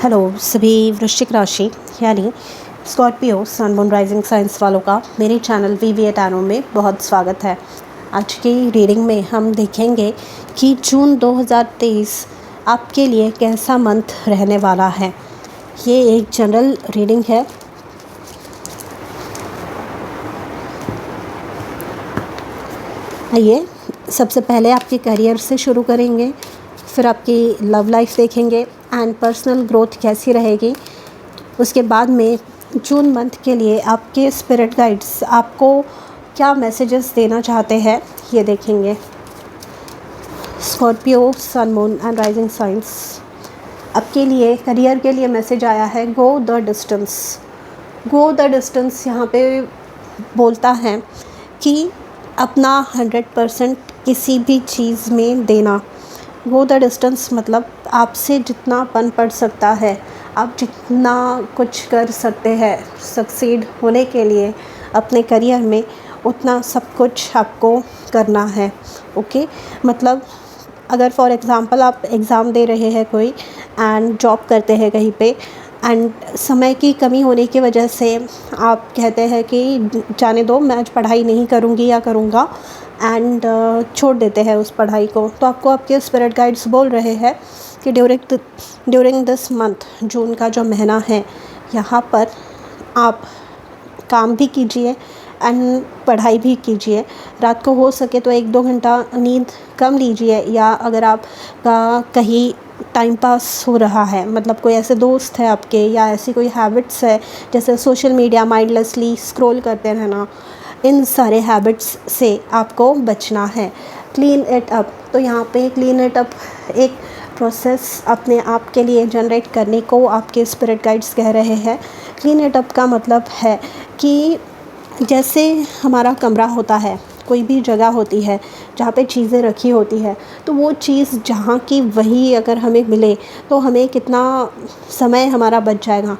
Hello सभी वृश्चिक राशि यानी Scorpio sun moon rising signs वालों का मेरे चैनल वीवीए टैरो में बहुत स्वागत है। आज की रीडिंग में हम देखेंगे कि जून 2023 आपके लिए कैसा मंथ रहने वाला है। ये एक जनरल रीडिंग है। आइए सबसे पहले आपके करियर से शुरू करेंगे, फिर आपकी लव लाइफ देखेंगे एंड पर्सनल ग्रोथ कैसी रहेगी। उसके बाद में जून मंथ के लिए आपके स्पिरिट गाइड्स आपको क्या मैसेजेस देना चाहते हैं ये देखेंगे। Scorpio sun moon and rising signs, आपके लिए करियर के लिए मैसेज आया है go the distance. Go the distance यहाँ पे बोलता है कि अपना 100% किसी भी चीज़ में देना। गो द डिस्टेंस मतलब आपसे जितना बन पड़ सकता है, आप जितना कुछ कर सकते हैं सक्सीड होने के लिए अपने करियर में, उतना सब कुछ आपको करना है। ओके, मतलब अगर फॉर एग्ज़ाम्पल आप एग्ज़ाम दे रहे हैं कोई एंड जॉब करते हैं कहीं पे एंड समय की कमी होने की वजह से आप कहते हैं कि जाने दो, मैं आज पढ़ाई नहीं करूँगी या करूँगा एंड छोड़ देते हैं उस पढ़ाई को, तो आपको आपके स्पिरिट गाइड्स बोल रहे हैं कि ड्यूरिंग दिस मंथ, जून का जो महीना है, यहाँ पर आप काम भी कीजिए एंड पढ़ाई भी कीजिए। रात को हो सके तो 1-2 घंटा नींद कम लीजिए, या अगर आप कहीं टाइम पास हो रहा है, मतलब कोई ऐसे दोस्त है आपके या ऐसी कोई हैबिट्स है जैसे सोशल मीडिया माइंडलेसली स्क्रॉल करते रहना, इन सारे हैबिट्स से आपको बचना है। क्लीन इट अप, तो यहाँ पे क्लीन इट अप एक प्रोसेस अपने आप के लिए जनरेट करने को आपके स्पिरिट गाइड्स कह रहे हैं। क्लीन इट अप का मतलब है कि जैसे हमारा कमरा होता है, कोई भी जगह होती है जहाँ पे चीज़ें रखी होती है, तो वो चीज़ जहाँ की वही अगर हमें मिले तो हमें कितना समय हमारा बच जाएगा।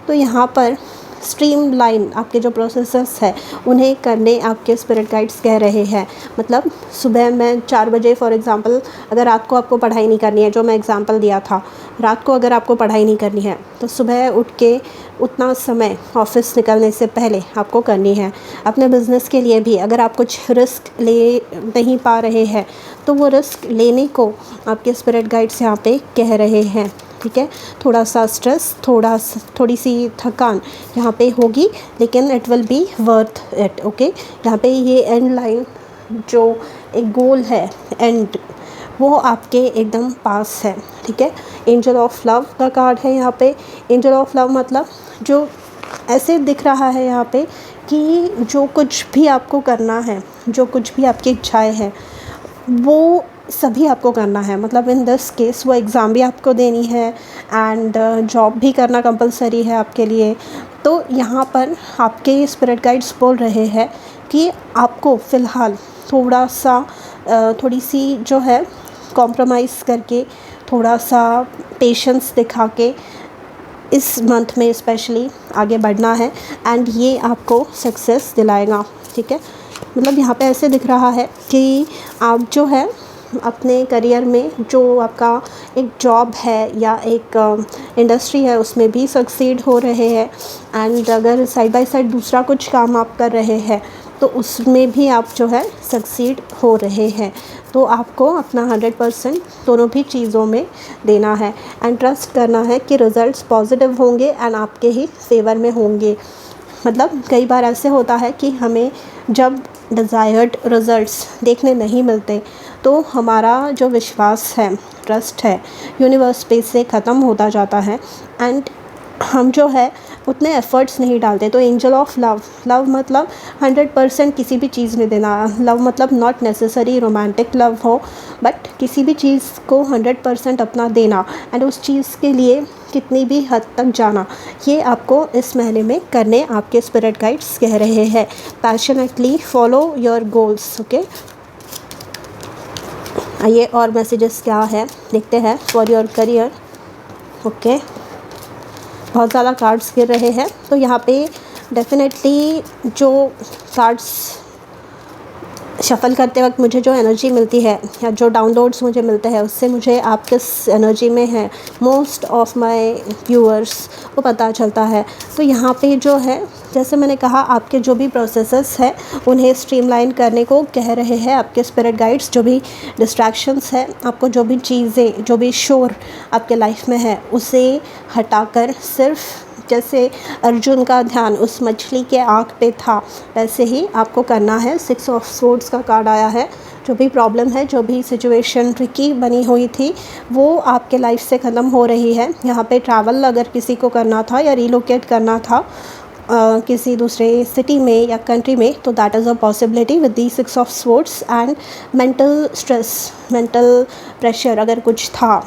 तो यहाँ पर स्ट्रीम लाइन आपके जो प्रोसेसेस है उन्हें करने आपके स्पिरिट गाइड्स कह रहे हैं। मतलब सुबह में 4 बजे फॉर एग्ज़ाम्पल, अगर रात को आपको पढ़ाई नहीं करनी है, जो मैं एग्ज़ाम्पल दिया था, रात को अगर आपको पढ़ाई नहीं करनी है तो सुबह उठ के उतना समय ऑफिस निकलने से पहले आपको करनी है। अपने बिज़नेस के लिए भी अगर आप कुछ रिस्क ले नहीं पा रहे हैं तो वो रिस्क लेने को आपके स्पिरिट गाइड्स यहाँ पे कह रहे हैं। ठीक है, थोड़ा सा स्ट्रेस, थोड़ी सी थकान यहाँ पे होगी, लेकिन it will be worth it. Okay, यहाँ पे ये एंड लाइन जो एक गोल है एंड, वो आपके एकदम पास है। ठीक है, एंजल ऑफ लव का कार्ड है यहाँ पे। एंजल ऑफ लव मतलब जो ऐसे दिख रहा है यहाँ पे कि जो कुछ भी आपको करना है, जो कुछ भी आपकी इच्छाएं हैं, वो सभी आपको करना है। मतलब इन दिस केस वो एग्ज़ाम भी आपको देनी है एंड जॉब भी करना कंपलसरी है आपके लिए। तो यहाँ पर आपके स्पिरिट गाइड्स बोल रहे हैं कि आपको फ़िलहाल थोड़ी सी जो है कॉम्प्रोमाइज़ करके, थोड़ा सा पेशेंस दिखा के इस मंथ में स्पेशली आगे बढ़ना है एंड ये आपको सक्सेस दिलाएगा। ठीक है, मतलब यहाँ पे ऐसे दिख रहा है कि आप जो है अपने करियर में, जो आपका एक जॉब है या एक इंडस्ट्री है, उसमें भी सक्सीड हो रहे हैं एंड अगर साइड बाय साइड दूसरा कुछ काम आप कर रहे हैं तो उसमें भी आप जो है सक्सीड हो रहे हैं। तो आपको अपना 100% दोनों भी चीज़ों में देना है एंड ट्रस्ट करना है कि रिज़ल्ट्स पॉजिटिव होंगे एंड आपके ही फेवर में होंगे। मतलब कई बार ऐसे होता है कि हमें जब डिज़ायर्ड रिज़ल्ट्स देखने नहीं मिलते तो हमारा जो विश्वास है, ट्रस्ट है, यूनिवर्स पे से ख़त्म होता जाता है एंड हम जो है उतने एफ़र्ट्स नहीं डालते। तो एंजल ऑफ लव, लव मतलब 100% किसी भी चीज़ में देना। लव मतलब नॉट नेसेसरी रोमांटिक लव हो, बट किसी भी चीज़ को 100% अपना देना एंड उस चीज़ के लिए कितनी भी हद तक जाना, ये आपको इस महीने में करने आपके स्पिरिट गाइड्स कह रहे हैं। Passionately follow your goals. Okay, आइए और मैसेजेस क्या है देखते हैं फॉर योर करियर। ओके, बहुत ज़्यादा कार्ड्स गिर रहे हैं, तो यहाँ पे डेफिनेटली जो कार्ड्स शफ़ल करते वक्त मुझे जो एनर्जी मिलती है या जो डाउनलोड्स मुझे मिलते हैं उससे मुझे आप किस एनर्जी में है मोस्ट ऑफ माय व्यूअर्स को पता चलता है। तो यहाँ पे जो है, जैसे मैंने कहा, आपके जो भी प्रोसेसेस हैं उन्हें स्ट्रीमलाइन करने को कह रहे हैं आपके स्पिरिट गाइड्स। जो भी डिस्ट्रैक्शंस है, आपको जो भी चीज़ें, जो भी शोर आपके लाइफ में है उसे हटाकर सिर्फ जैसे अर्जुन का ध्यान उस मछली के आँख पे था वैसे ही आपको करना है। 6 ऑफ स्वॉर्ड्स का कार्ड आया है। जो भी प्रॉब्लम है, जो भी सिचुएशन ट्रिकी बनी हुई थी वो आपके लाइफ से ख़त्म हो रही है। यहाँ पे ट्रैवल अगर किसी को करना था या रिलोकेट करना था किसी दूसरे सिटी में या कंट्री में, तो that is a possibility with the 6 of swords. And mental stress, mental pressure अगर कुछ था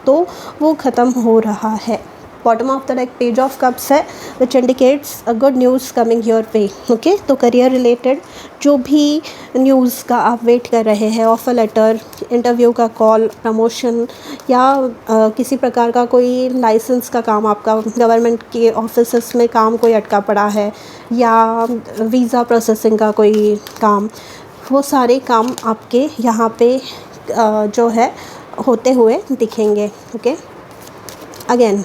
तो वो ख़त्म हो रहा है। Bottom of the deck page of cups है which indicates a good news coming your way. Okay, तो करियर रिलेटेड जो भी न्यूज़ का आप वेट कर रहे हैं, ऑफर लेटर, इंटरव्यू का कॉल, प्रमोशन या किसी प्रकार का कोई लाइसेंस का काम, आपका गवर्नमेंट के ऑफिस में काम कोई अटका पड़ा है या वीज़ा प्रोसेसिंग का कोई काम, वो सारे काम आपके यहाँ पे जो है होते हुए दिखेंगे। ओके, अगेन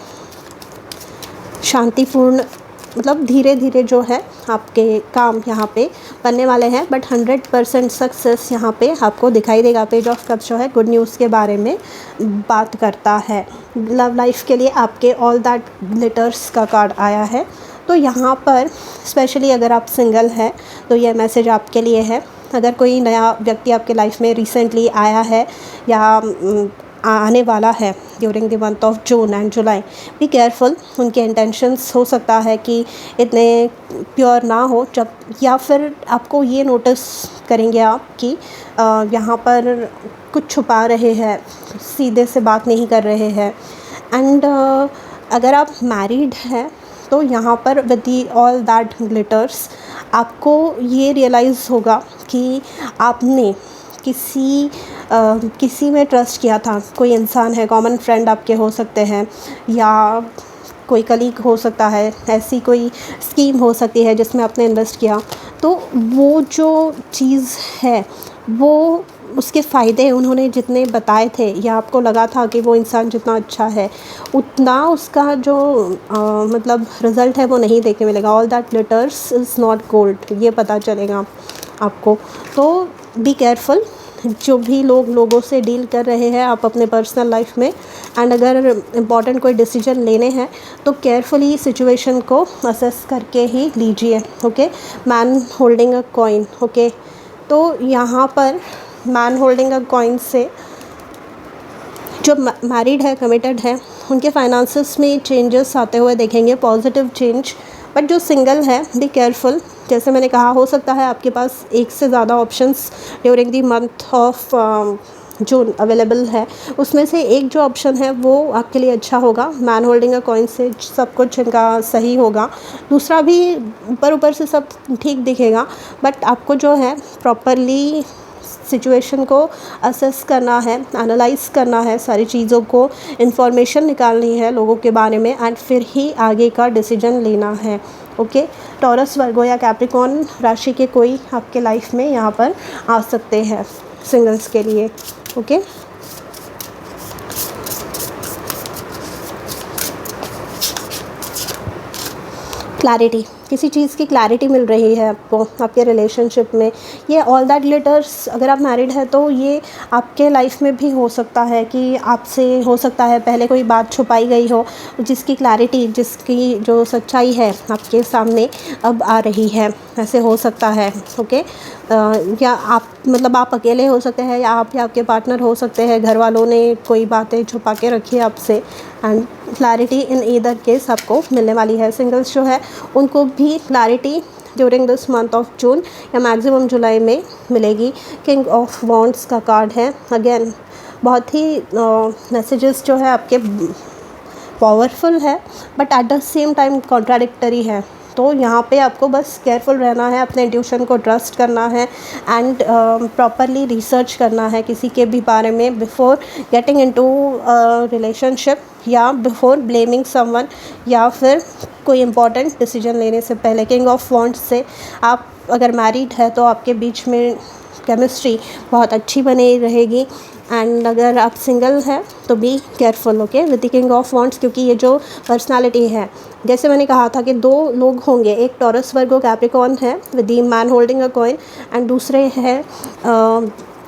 शांतिपूर्ण, मतलब धीरे धीरे जो है आपके काम यहाँ पे बनने वाले हैं, बट 100% सक्सेस यहाँ पे आपको दिखाई देगा। पेज ऑफ कप्स जो है गुड न्यूज़ के बारे में बात करता है। लव लाइफ के लिए आपके ऑल दैट ग्लिटर्स का कार्ड आया है। तो यहाँ पर स्पेशली अगर आप सिंगल हैं तो यह मैसेज आपके लिए है। अगर कोई नया व्यक्ति आपके लाइफ में रिसेंटली आया है या आने वाला है during the month of June and July, be careful. उनके इंटेंशंस हो सकता है कि इतने प्योर ना हो, जब या फिर आपको ये नोटिस करेंगे आप कि यहाँ पर कुछ छुपा रहे हैं, सीधे से बात नहीं कर रहे हैं। एंड अगर आप मैरिड हैं तो यहाँ पर with the all that glitters आपको ये रियलाइज़ होगा कि आपने किसी में ट्रस्ट किया था। कोई इंसान है, कॉमन फ्रेंड आपके हो सकते हैं या कोई कलीग हो सकता है, ऐसी कोई स्कीम हो सकती है जिसमें आपने इन्वेस्ट किया। तो वो जो चीज़ है वो उसके फ़ायदे उन्होंने जितने बताए थे या आपको लगा था कि वो इंसान जितना अच्छा है उतना उसका जो मतलब रिज़ल्ट है वो नहीं देखने मिलेगा। All that glitters is not gold, ये पता चलेगा आपको। तो बी केयरफुल जो भी लोगों से डील कर रहे हैं आप अपने पर्सनल लाइफ में। एंड अगर इम्पॉर्टेंट कोई डिसीजन लेने हैं तो केयरफुली सिचुएशन को असेस करके ही लीजिए। Okay, man holding a coin. Okay, तो यहाँ पर मैन होल्डिंग अ कॉइन से जो मैरिड है, कमिटेड है, उनके फाइनेंसेस में चेंजेस आते हुए देखेंगे, पॉजिटिव चेंज। बट जो सिंगल है, बी केयरफुल। जैसे मैंने कहा, हो सकता है आपके पास एक से ज़्यादा options during the month of June available है, उसमें से एक जो ऑप्शन है वो आपके लिए अच्छा होगा। मैन होल्डिंग अ कॉइन से सब कुछ इनका सही होगा, दूसरा भी ऊपर से सब ठीक दिखेगा। बट आपको जो है प्रॉपरली सिचुएशन को असेस करना है, एनालाइज़ करना है, सारी चीज़ों को इन्फॉर्मेशन निकालनी है लोगों के बारे में, एंड फिर ही आगे का डिसीजन लेना है। ओके, टॉरस, वर्गो या कैप्रिकॉर्न राशि के कोई आपके लाइफ में यहाँ पर आ सकते हैं सिंगल्स के लिए। ओके, क्लैरिटी, किसी चीज़ की क्लैरिटी मिल रही है आपको आपके रिलेशनशिप में। ये ऑल दैट ग्लिटर्स, अगर आप मैरिड है तो ये आपके लाइफ में भी हो सकता है कि आपसे हो सकता है पहले कोई बात छुपाई गई हो, जिसकी क्लैरिटी, जिसकी जो सच्चाई है आपके सामने अब आ रही है, ऐसे हो सकता है। ओके, या आप मतलब आप अकेले हो सकते हैं या आप या आपके पार्टनर हो सकते हैं, घर वालों ने कोई बातें छुपा के रखी है आपसे, and clarity in either case आपको मिलने वाली है। सिंगल्स जो है उनको भी clarity during this month of June या मैक्सिमम जुलाई में मिलेगी। किंग ऑफ वॉन्ड्स का कार्ड है। अगेन बहुत ही मैसेजेस जो है आपके पावरफुल है, but at the same time contradictory है। तो यहाँ पे आपको बस केयरफुल रहना है, अपने इंट्यूशन को ट्रस्ट करना है, एंड प्रॉपरली रिसर्च करना है किसी के भी बारे में बिफोर गेटिंग इनटू रिलेशनशिप या बिफोर ब्लेमिंग समवन, या फिर कोई इम्पॉर्टेंट डिसीजन लेने से पहले। किंग ऑफ वॉन्ड्स से आप अगर मैरिड है तो आपके बीच में केमिस्ट्री बहुत अच्छी बनी रहेगी। एंड अगर आप सिंगल हैं तो be careful, okay, with the king of wands, क्योंकि ये जो पर्सनालिटी है, जैसे मैंने कहा था कि 2 लोग होंगे, एक टॉरस वर्गो कैप्रिकॉर्न है with the man holding a coin, and दूसरे हैं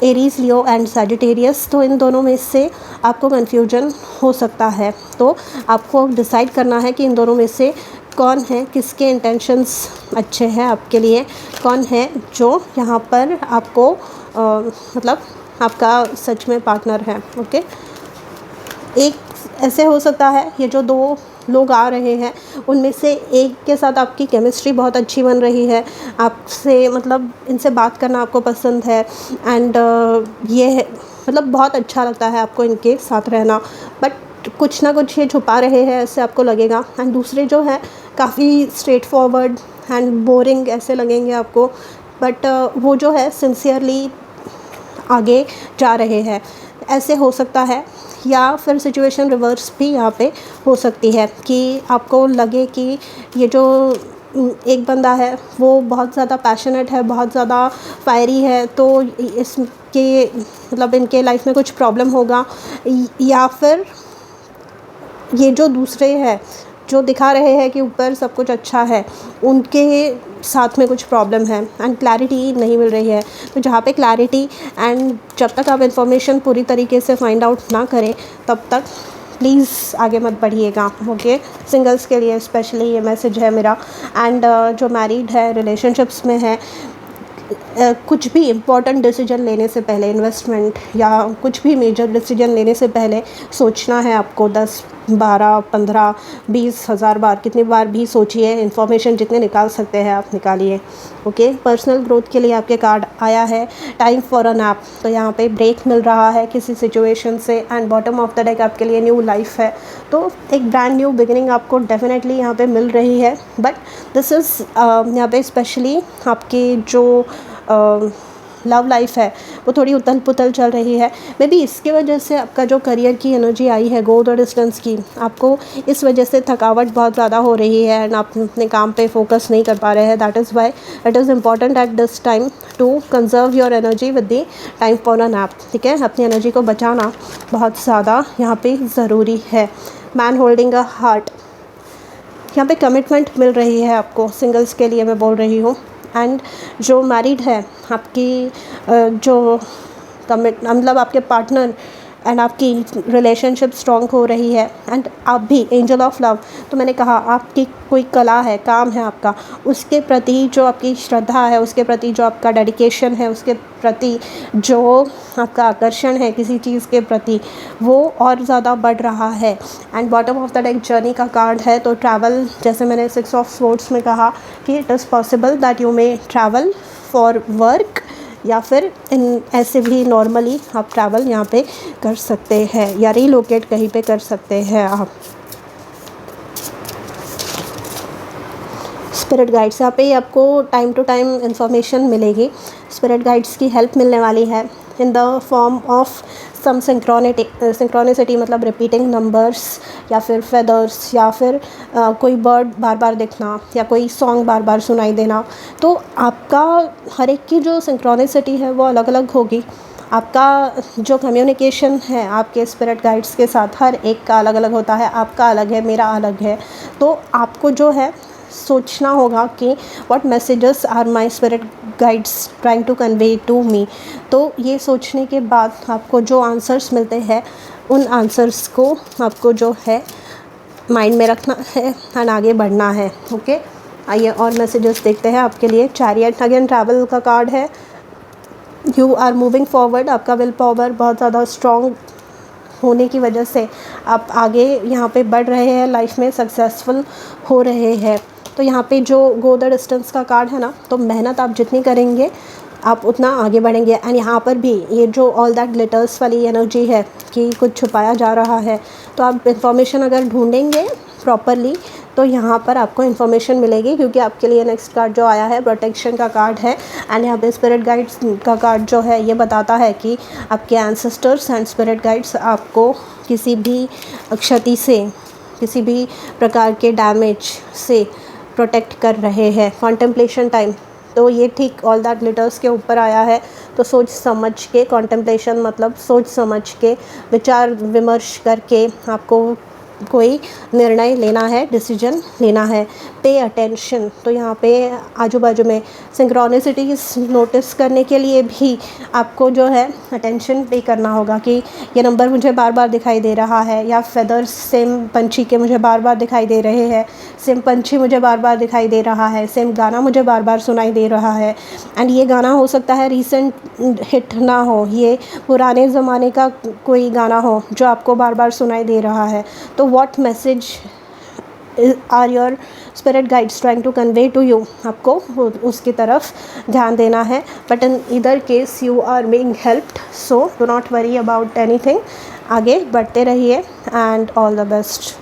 एरीज लियो एंड सैजिटेरियस। तो इन दोनों में से आपको कन्फ्यूजन हो सकता है, तो आपको डिसाइड करना है कि इन दोनों में से कौन है, किसके इंटेंशंस अच्छे हैं आपके लिए, कौन है जो यहाँ पर आपको मतलब आपका सच में पार्टनर है, ओके। एक ऐसे हो सकता है ये जो 2 लोग आ रहे हैं उनमें से एक के साथ आपकी केमिस्ट्री बहुत अच्छी बन रही है, आपसे मतलब इनसे बात करना आपको पसंद है, एंड ये मतलब बहुत अच्छा लगता है आपको इनके साथ रहना, बट कुछ ना कुछ ये छुपा रहे हैं ऐसे आपको लगेगा। एंड दूसरे जो है काफ़ी स्ट्रेट फॉरवर्ड एंड बोरिंग ऐसे लगेंगे आपको, बट वो जो है सिंसियरली आगे जा रहे हैं, ऐसे हो सकता है। या फिर सिचुएशन रिवर्स भी यहाँ पे हो सकती है कि आपको लगे कि ये जो एक बंदा है वो बहुत ज़्यादा पैशनेट है, बहुत ज़्यादा फायरी है, तो इसके मतलब इनके लाइफ में कुछ प्रॉब्लम होगा, या फिर ये जो दूसरे हैं जो दिखा रहे हैं कि ऊपर सब कुछ अच्छा है, उनके साथ में कुछ प्रॉब्लम है एंड क्लैरिटी नहीं मिल रही है। तो जहाँ पे क्लैरिटी एंड जब तक आप इन्फॉर्मेशन पूरी तरीके से फाइंड आउट ना करें तब तक प्लीज़ आगे मत बढ़िएगा, ओके। सिंगल्स के लिए स्पेशली ये मैसेज है मेरा। एंड जो मैरिड है, रिलेशनशिप्स में है, कुछ भी इम्पॉर्टेंट डिसीजन लेने से पहले, इन्वेस्टमेंट या कुछ भी मेजर डिसीजन लेने से पहले सोचना है आपको 10, 12, 15, 20 हज़ार बार, कितनी बार भी सोचिए। इन्फॉर्मेशन जितने निकाल सकते हैं आप निकालिए, ओके। पर्सनल ग्रोथ के लिए आपके कार्ड आया है टाइम फॉर अ नैप, तो यहाँ पे ब्रेक मिल रहा है किसी सिचुएशन से, and bottom of the deck आपके लिए न्यू लाइफ है, तो एक ब्रांड न्यू बिगिनिंग आपको डेफिनेटली यहाँ पे मिल रही है। बट दिस इज़ यहाँ पे स्पेशली आपकी जो लव लाइफ है वो थोड़ी उथल पुथल चल रही है। मे बी इसके वजह से आपका जो करियर की एनर्जी आई है, गो द डिस्टेंस की, आपको इस वजह से थकावट बहुत ज़्यादा हो रही है एंड आप अपने काम पे फोकस नहीं कर पा रहे हैं। That is why it is important at this time to conserve your energy with the time for a nap, ठीक है। अपनी एनर्जी को बचाना बहुत ज़्यादा यहाँ पे ज़रूरी है। मैन होल्डिंग अ हार्ट, यहाँ पे कमिटमेंट मिल रही है आपको, सिंगल्स के लिए मैं बोल रही हूँ। एंड जो मैरिड है, आपकी जो मतलब आपके पार्टनर एंड आपकी रिलेशनशिप स्ट्रॉन्ग हो रही है, एंड आप भी एंजल ऑफ लव, तो मैंने कहा आपकी कोई कला है, काम है आपका, उसके प्रति जो आपकी श्रद्धा है, उसके प्रति जो आपका डेडिकेशन है, उसके प्रति जो आपका आकर्षण है किसी चीज़ के प्रति, वो और ज़्यादा बढ़ रहा है। And bottom of the deck journey का कार्ड है, तो ट्रैवल, जैसे मैंने 6 ऑफ स्वॉर्ड्स में कहा कि it is possible that you may travel for work, या फिर ऐसे भी नॉर्मली आप ट्रैवल यहाँ पे कर सकते हैं या रीलोकेट कहीं पे कर सकते हैं आप। स्पिरिट गाइड्स, यहाँ पे आपको टाइम टू टाइम इंफॉर्मेशन मिलेगी, स्पिरिट गाइड्स की हेल्प मिलने वाली है in the form of some synchronicity, मतलब रिपीटिंग नंबर्स या फिर फेदर्स, या फिर कोई बर्ड बार बार दिखना, या कोई सॉन्ग बार बार सुनाई देना। तो आपका हर एक की जो सिंक्रोनिसिटी है वो अलग अलग होगी। आपका जो कम्युनिकेशन है आपके स्पिरिट गाइड्स के साथ, हर एक का अलग अलग होता है, आपका अलग है, मेरा अलग है। तो आपको जो है सोचना होगा कि what messages are my spirit guides trying to convey to me. तो ये सोचने के बाद आपको जो आंसर्स मिलते हैं उन आंसर्स को आपको जो है माइंड में रखना है एंड आगे बढ़ना है, ओके। आइए और मैसेजेस देखते हैं आपके लिए। चैरियट, अगेन ट्रैवल का कार्ड है। यू आर मूविंग फॉरवर्ड, आपका विल पावर बहुत ज़्यादा स्ट्रॉन्ग होने की वजह से आप आगे यहाँ पे बढ़ रहे हैं, लाइफ में सक्सेसफुल हो रहे हैं। तो यहाँ पे जो गो द डिस्टेंस का कार्ड है ना, तो मेहनत आप जितनी करेंगे आप उतना आगे बढ़ेंगे। एंड यहाँ पर भी ये जो ऑल दैट ग्लिटर्स वाली एनर्जी है कि कुछ छुपाया जा रहा है, तो आप इन्फॉर्मेशन अगर ढूंढेंगे प्रॉपरली तो यहाँ पर आपको इन्फॉर्मेशन मिलेगी, क्योंकि आपके लिए नेक्स्ट कार्ड जो आया है प्रोटेक्शन का कार्ड है। एंड यहाँ पे स्पिरिट गाइड्स का कार्ड जो है ये बताता है कि आपके एंसेस्टर्स एंड स्पिरिट गाइड्स आपको किसी भी क्षति से, किसी भी प्रकार के डैमेज से प्रोटेक्ट कर रहे हैं। कॉन्टेम्पलेशन टाइम, तो ये ठीक ऑल दैट ग्लिटर्स के ऊपर आया है। तो सोच समझ के, कॉन्टेम्पलेशन मतलब सोच समझ के, विचार विमर्श करके आपको कोई निर्णय लेना है, डिसीजन लेना है। पे अटेंशन, तो यहाँ पे आजू बाजू में सिंक्रोनिसिटीज़ नोटिस करने के लिए भी आपको जो है अटेंशन पे करना होगा कि ये नंबर मुझे बार बार दिखाई दे रहा है, या फेदर्स सेम पंछी के मुझे बार बार दिखाई दे रहे हैं, सेम पंछी मुझे बार बार दिखाई दे रहा है, सेम गाना मुझे बार बार सुनाई दे रहा है। एंड ये गाना हो सकता है रीसेंट हिट ना हो, ये पुराने ज़माने का कोई गाना हो जो आपको बार बार सुनाई दे रहा है। तो what message are your spirit guides trying to convey to you, आपको उसकी तरफ ध्यान देना है। But in either case you are being helped, so do not worry about anything. आगे बढ़ते रहिए एंड ऑल द बेस्ट।